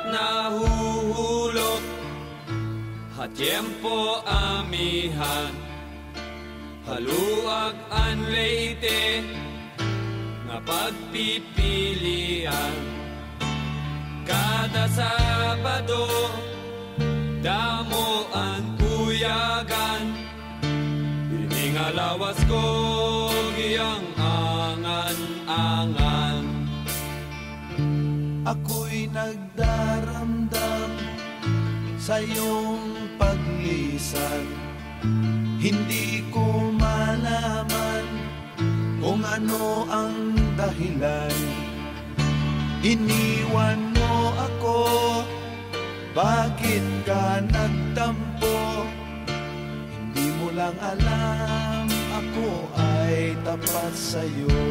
nahuhulog, tiempo amihan, haluag an leite, nga pagpipilian. Kada Sabado, damo ang uyagan, iningalawas ko giyang angan-angan. Ako'y nagdaramdam sa iyong paglisan, hindi ko malaman kung ano ang dahilan. Iniwan mo ako, bakit ka nagtampo? Hindi mo lang alam, ako ay tapat sa'yo.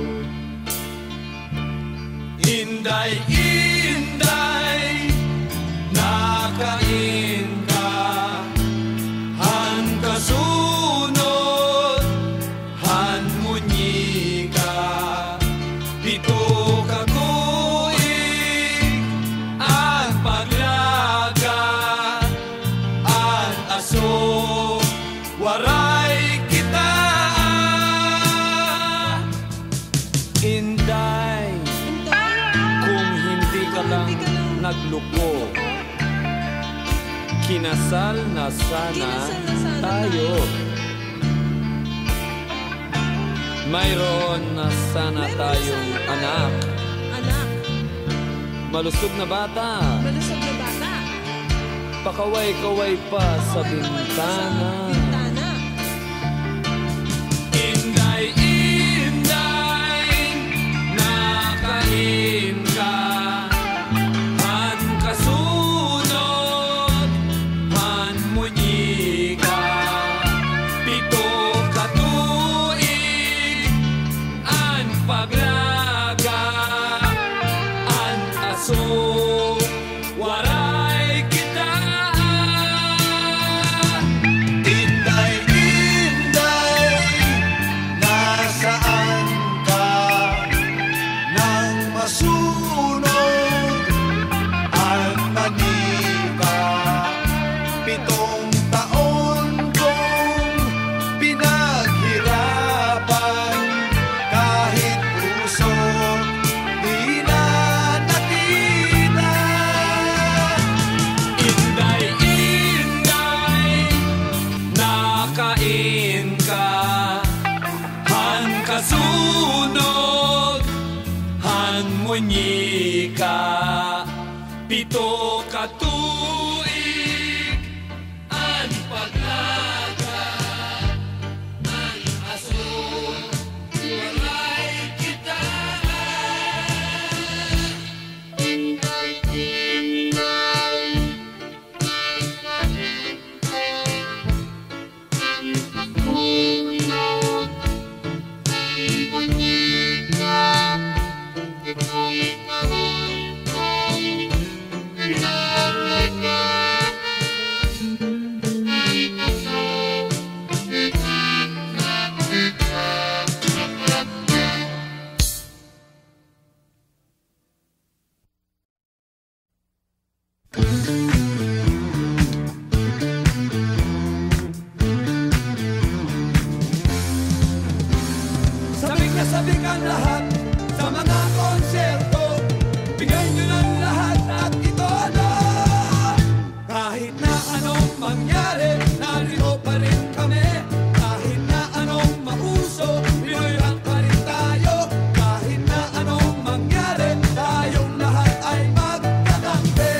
Inday, inday, nakain ka, han kasunod, han munyi ka, pito ka tuig, ang paglaga, ang aso, waray kita. Inday, kung hindi ka lang nagluko, kinasal na sana tayo. Mayroon na sana tayong anak. Malusog na bata. Pakaway-kaway pa sa bintana. Inday, inday, nakain ka, han kasunod, han munyi ka, pito ka tuig, an paglaga, an aso, waray kita. Inday, inday, nasaan ka nang masunod ang manika? 7 taon kong pinaghirapan, kahit puso di na nakita. Inday, inday, nakain ka, han kasunod, han munyi ka, pito ka tuig, an paglaga, an aso, waray kita. Sabik na sabik ang lahat sa mga konserto, bigay nyo ng lahat at ito na. Kahit na anong mangyari, narito pa rin kami. Kahit na anong mauso, Pinoy rock pa rin tayo. Kahit na anong mangyari, tayong lahat ay magtatampi.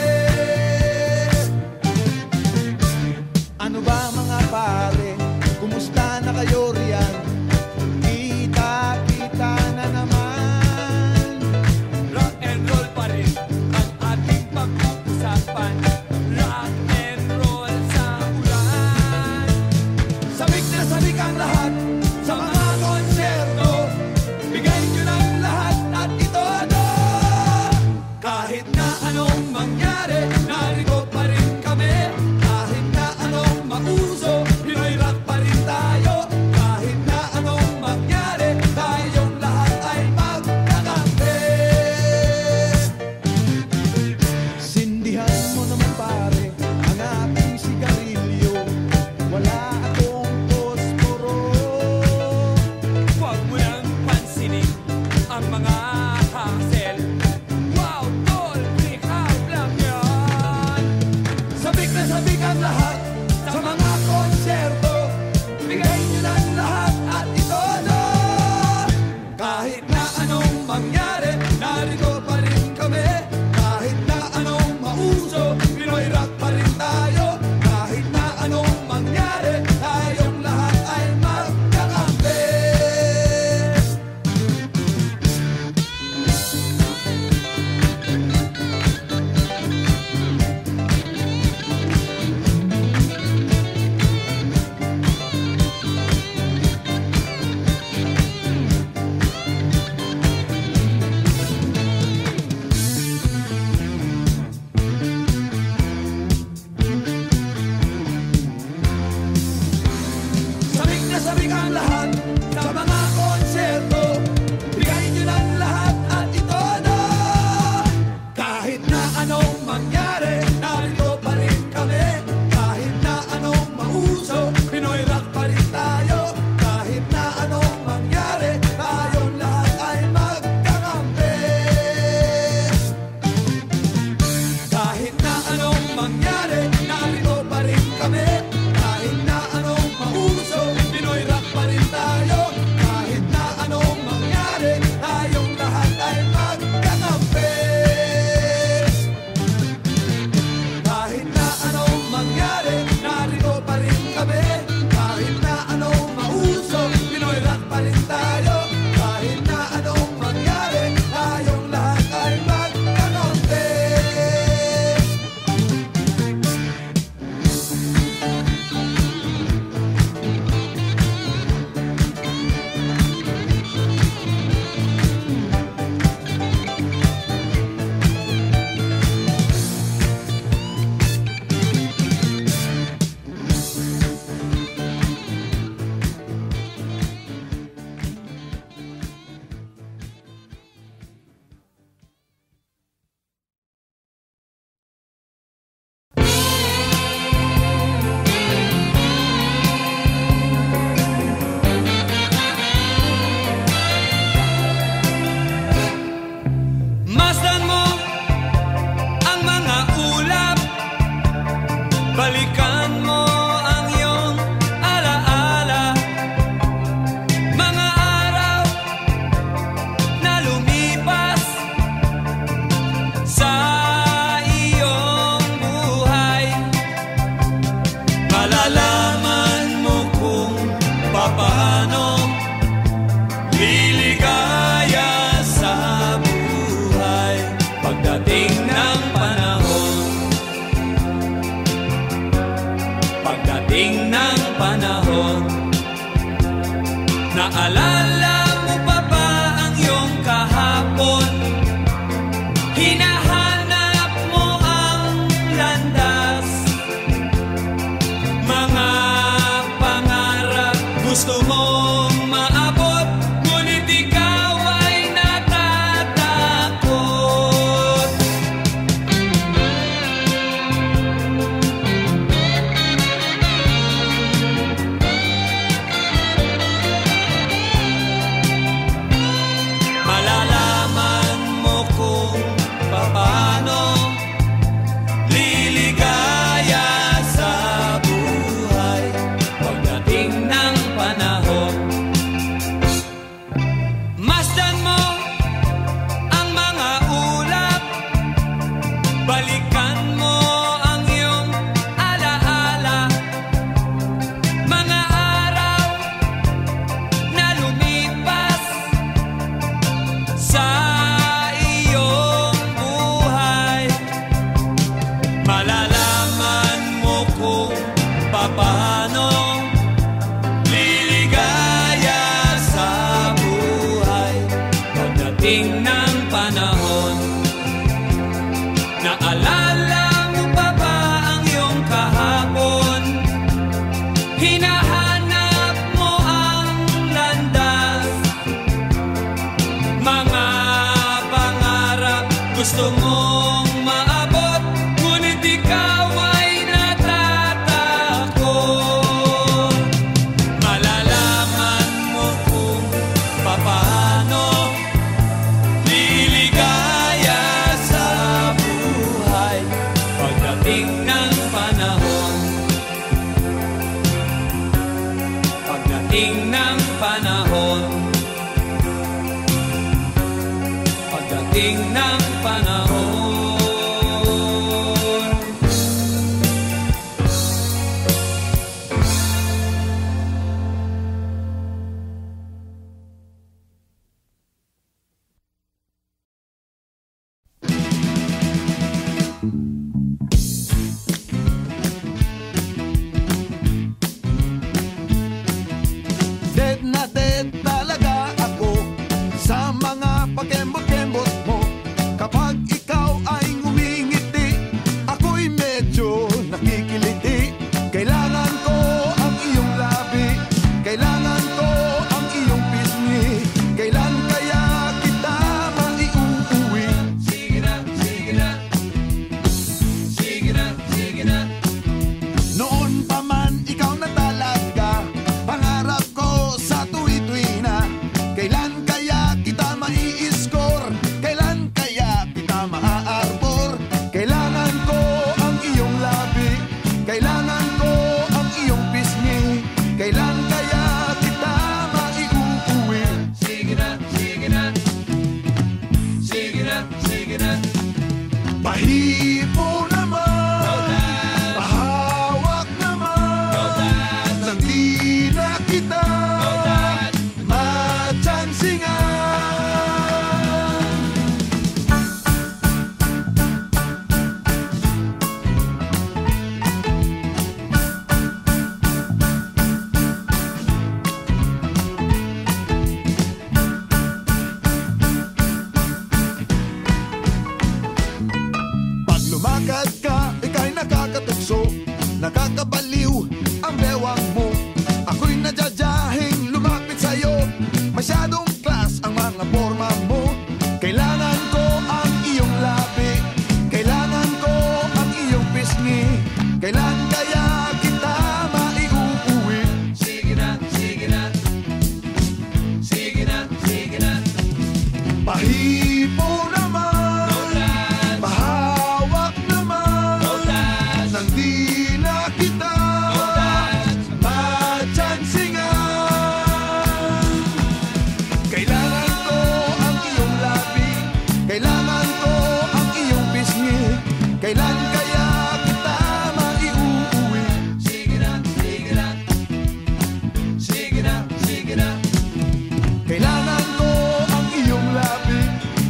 anong mangyari, narito pa rin kami. Kahit na anong mauso, Pinoy rock pa rin tayo. Kahit na anong mangyari, tayong lahat ay magkakampi. Kahit na anong mangyari, narito pa rin kami. Kahit na anong mauso, Pinoy rock pa rin tayo. Kahit na anong mangyari, tayong lahat ay magkakampi. Kahit na anong mangyari, narito pa rin kami. Kahit na anong mauso, Pinoy rock pa rin tayo. Kahit na anong mangyari, tayong lahat ay magkakampi. Masdan mo ang mga ulap, balikan mo ang iyong alaala. Mga araw na lumipas sa iyong buhay, malalaman mo kung papaano liligaya sa buhay. Pagdating ng panahon, pagdating ng panahon, naalala mo pa ba ang iyong kahapon? Hinahanap mo ang landas, mga pangarap gusto mong maabot, ngunit ikaw ay natatakot. Malalaman mo kung paano liligaya sa buhay. Pagdating ng panahon, masdan mo ang mga ulap, balikan mo ang iyong alaala. Mga araw na lumipas sa iyong buhay, malalaman mo kung paano liligaya sa buhay. Pagdating ng panahon, naalala mo pa ba ang iyong kahapon? Hinahanap mo ang landas, mga pangarap gusto mong maabot, ngunit ikaw ay natatakot. Malalaman mo kung paano liligaya sa buhay. Pagdating ng panahon, pagdating ng panahon, pagdating ng panahon. Dead na dead talaga ako sa mga pakembot-kembot mo. kailangan ko ang iyong pisngi. Kailan kaya kita maiuuwi? Sige na, sige na. Sige na, sige na. Pahipo naman, Rodan, pahawak naman, Rodan, nang di na kita Rodan. matsansingan. Pag lumakad ka, ika'y nakakatukso, nakakabaliw ang bewang mo. Ako'y nadyadyahin lumapit sa'yo, masyadong class ang mga forma mo. Kailangan ko ang iyong labi, kailangan ko ang iyong pisngi. Kailan kaya kita maiuuwi? Sige na, sige na. Sige na, sige na. Pahipo naman, Rodan, pahawak naman, Rodan, nang di na kita matsansingan. Kailangan ko ang iyong labi, kailangan ko ang iyong pisngi. Kailan kaya kita maiuuwi? sige na, sige na. Sige na, sige na. Kailangan ko ang iyong labi,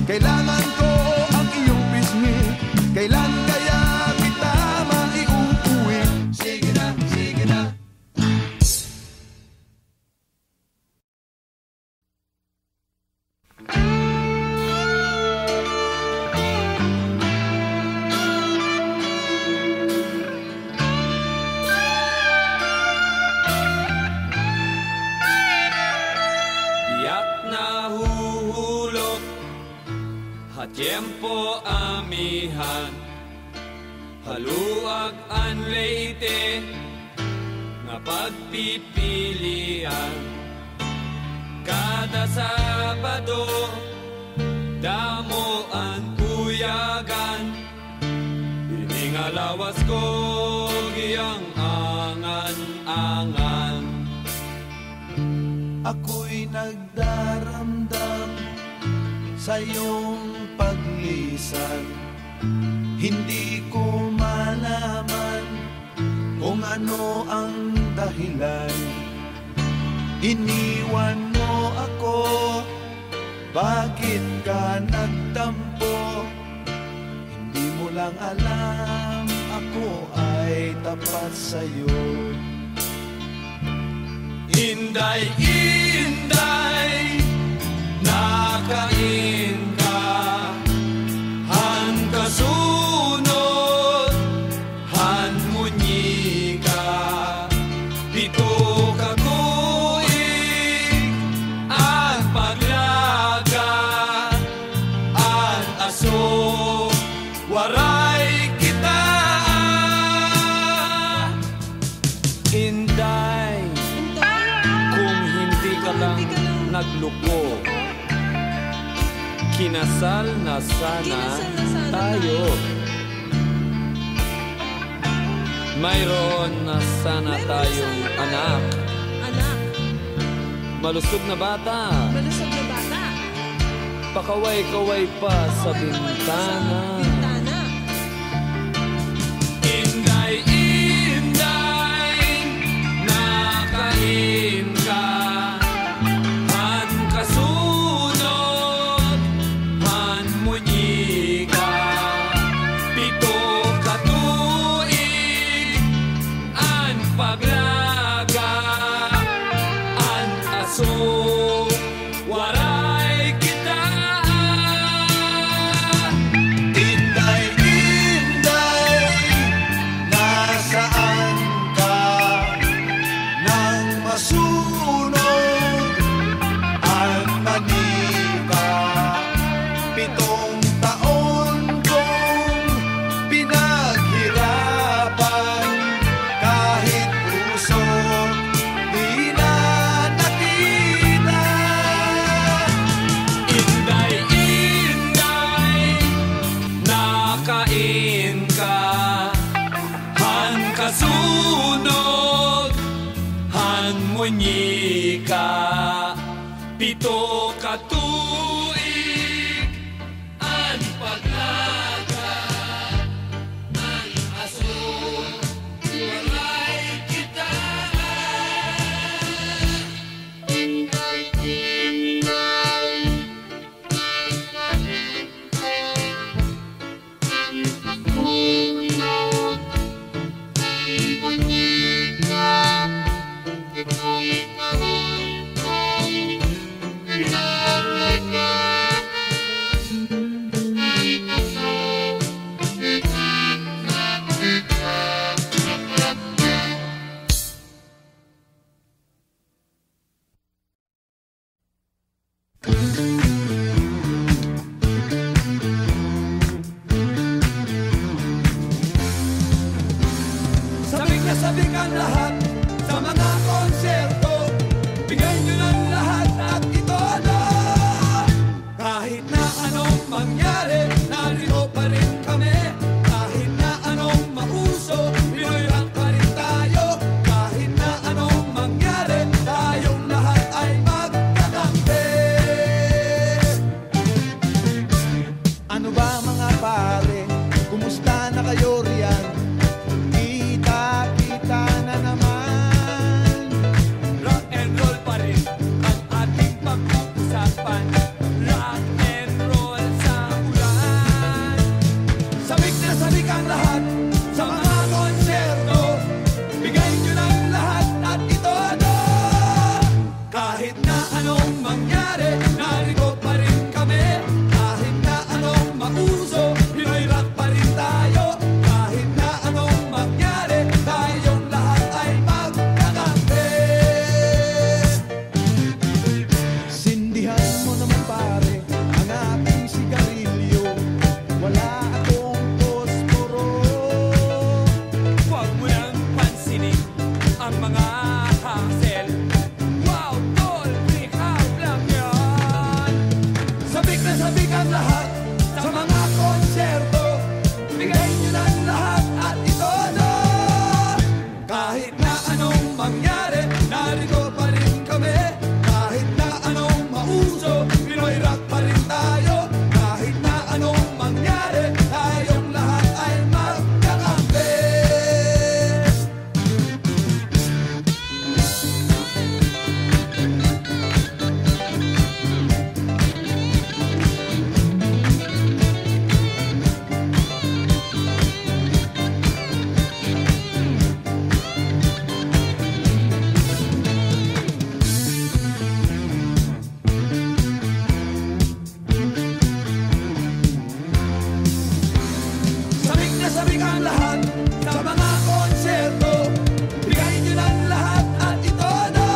kailangan ko ang iyong pisngi. Kailan kaya kita maiuuwi? Sige na, sige na. Tiyak na huhulog, hatiempo amihan, haluag an leite, nga pagpipilian. Kada Sabado, damo ang uyagan, iningalawas ko giyang angan-angan. Ako'y nagdaramdam sa iyong paglisan. Hindi ko malaman kung ano ang dahilan. Iniwan mo ako, bakit ka nagtampo? Hindi mo lang alam, ako ay tapat sa'yo. Inday, inday, nakain ka, han kasunod, han munyi ka, dito ka tuig, ang paglaga, ang aso, waray kita. Inday, kung hindi ka lang nagluko, kinasal na sana tayo. Mayroon na sana tayong anak. Anak, Malusog na bata, malusog na bata. pakaway-kaway pa sa bintana. Bintana. Inday, inday, nakain ka, han kasunod, han munyi ka, pito ka tuig, an paglaga, an aso, waray kita. sabik ang lahat sa mga konserto. Bigay nyo ng lahat at ito na. Kahit na anong mangyari, narito pa rin kami. Kahit na anong mauso, Pinoy rock pa rin tayo. Kahit na anong mangyari, tayong lahat ay magkakampi. Ano ba mga pare, kumusta na kayo riyan? Kita-kita na naman. Rock and roll pa rin ang ating pag-uusapan. Rock and roll sa ulan. Sabik na sabik ang lahat sa mga konserto. Bigay nyo ng lahat at ito na. Kahit na anong mangyari, narito pa rin kami. Kahit na anong mauso, Pinoy rock pa rin tayo. Kahit na anong mangyari, tayong lahat ay magkakampi. Sindihan mo naman pare ang ating sigarilyo. Wala akong posporo. Huwag mo nang pansinin ang mga hassle. Wow, tol, recap lang yan. Sabik na sabik ang lahat sa mga konserto. Bigay nyo ng lahat at ito na. Kahit na anong mangyari, narito pa rin kami. Kahit na anong mauso, Pinoy rock pa rin tayo. Kahit na anong mangyari, tayong lahat ay magkakampi. Sabik na sabik ang lahat sa mga konserto. Bigay nyo ng lahat at ito na.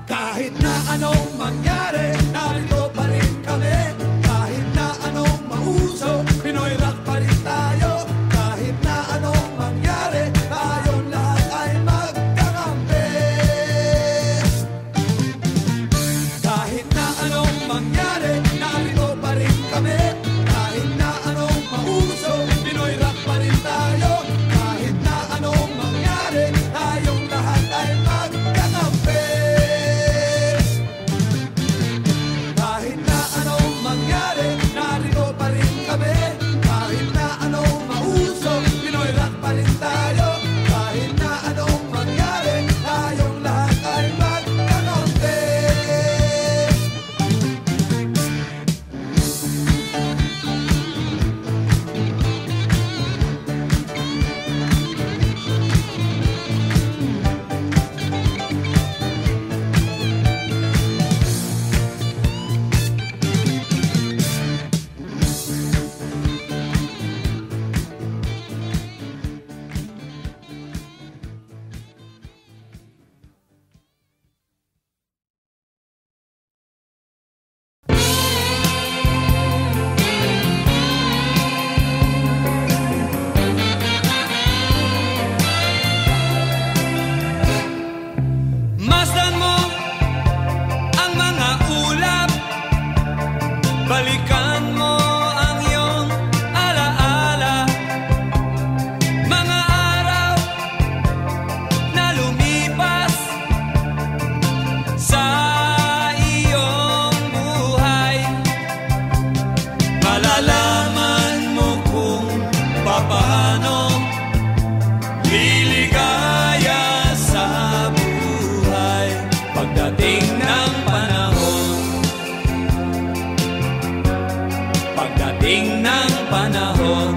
Kahit na anong mangyari, narito pa rin kami. Kahit na anong mauso, Pinoy rock pa rin tayo. Kahit na anong mangyari, tayong lahat ay magkakampi. Kahit na anong mangyari, narito pa rin kami. Kahit na anong mauso, Pinoy rock pa rin tayo. Kahit na anong mangyari, tayong lahat ay magkakampi. Kahit na anong mangyari, narito pa rin kami. Kahit na anong mauso, Pinoy rock pa rin tayo. Kahit na anong mangyari, tayong lahat ay magkakampi. Masdan mo ang mga ulap. Balikan mo ang iyong alaala. Mga araw na lumipas sa iyong buhay. Malalaman mo kung papaano liligaya sa buhay. Pagdating ng panahon, pagdating ng panahon,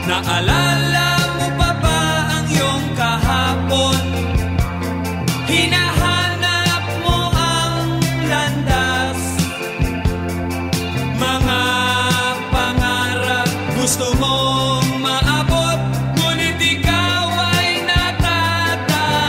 naalala mo pa ba ang iyong kahapon? Hinahanap mo ang landas, mga pangarap gusto mong maabot, ngunit ikaw ay natatakot.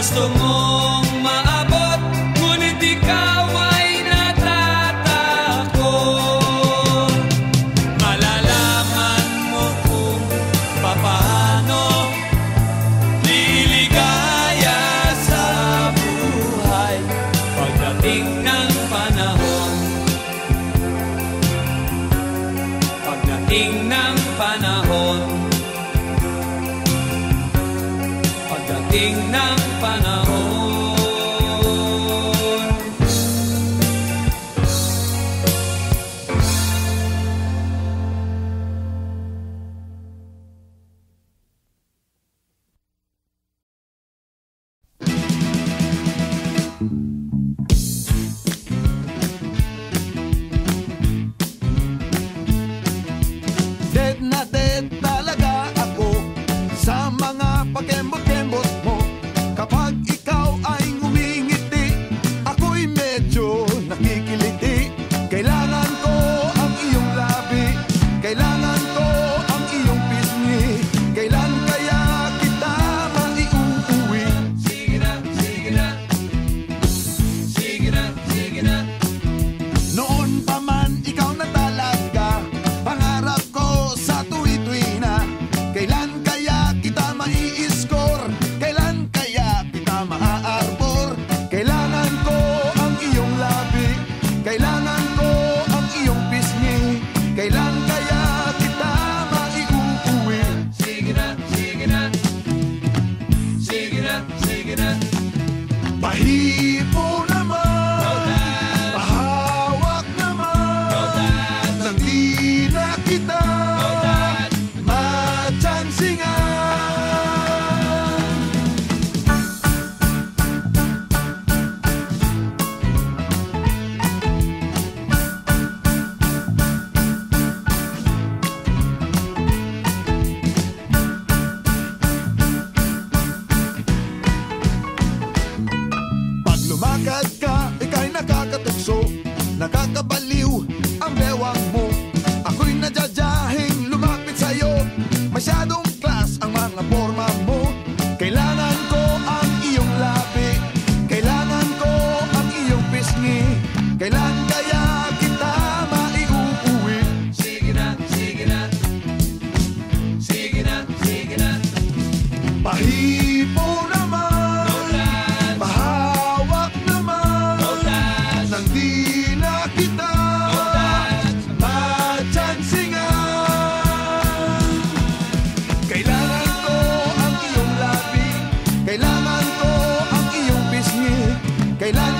gusto mong maabot, ngunit ikaw ay natatakot. Malalaman mo kung papaano liligaya sa buhay pagdating ng panahon. Pagdating ng panahon. Pagdating ng panahon. Dead na dead talaga ako sa mga pakembot-kembot mo. Kapag ikaw ay ngumingiti, ako'y medyo nakikiliti. Kailangan ko ang iyong labi, kailangan ko ang iyong pisngi. Kailan kaya kita maiuuwi? Sige na, sige na. Sige na, sige na. Noon pa man ikaw na talaga pangarap ko sa tuwi-tuwi na. Kailan kaya kita mai-score? Kailan kaya kita maa-arbor? Kailangan ko ang iyong labi, kailangan ko ang iyong pisngi. Kailan kaya kita maiuuwi? Sige na, sige na. Sige na, sige na. Pahipo naman, Rodan, pahawak naman, Rodan, nang di na kita Rodan. matsansingan. Pag lumakad ka, ika'y nakakatukso, nakakabaliw ang bewang mo. Ako'y nadyadyahin lumapit sa'yo, masyadong class ang mga forma mo. Kailangan ko ang iyong labi, kailangan ko ang iyong pisngi. Kailan kaya kita maiuuwi? Sige na, sige na. Sige na, sige na. Pahipo naman, Rodan, pahawak naman, Rodan, nang di na kita matsansingan. Kailangan ko ang iyong labi, kailangan ko ang iyong pisngi. Kailan